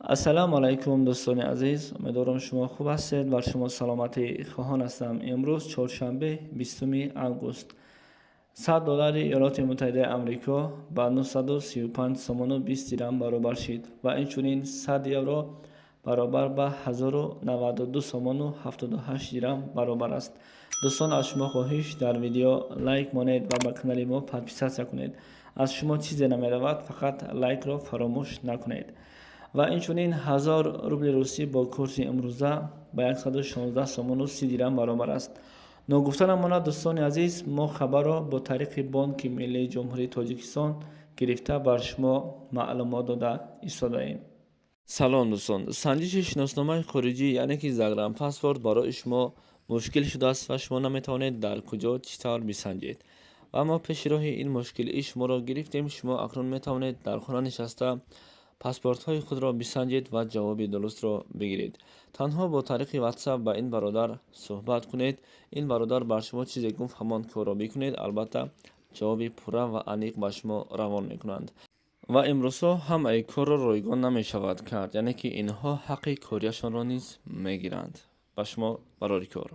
السلام علیکم دوستان عزیز، امیدوارم شما خوب هستید. بر شما سلامتی خواهان هستم. امروز چهارشنبه 20 اوگوست $100 ایالات متحده آمریکا با 935 سوم و 20 درم برابر شد و اینچنین 100 یورو برابر با 1092 سوم و 78 درم برابر است. دوستان، از شما خواهش در ویدیو لایک مانید و به کانال ما پادپیساسیا کنید. از شما چیزی نمی‌رود، فقط لایک را فراموش نکنید. و اینچنین 1000 روبل روسی با کورس امروزه با 116 سوم و 30 درم برابر است. نگفتن ماند دوستان عزیز، ما خبر را با طریق بانک ملی جمهوری تاجیکستان گرفته بر شما معلومات داده ایستاده‌ایم. سلام دوستان، سنجش شناسنامه خارجی یعنی که زاگرام پاسپورت برای شما مشکل شده است و شما نمیتوانید در کجا چطور بسنجید. و ما پیش راه این مشکل شما را گرفتیم. شما اکنون میتوانید در خانه نشسته پاسپورت های خود را بسنجید و جواب درست را بگیرید. تنها با طریق واتساپ با این برادر صحبت کنید. این برادر بر شما چیزی گفت همان کار را بکنید. البته جواب پوره و عمیق به شما روان میکنند و امروزها هم ای کار را رایگان نمی شود کرد، یعنی که اینها حق کاریشان را نیز میگیرند. به شما برای کار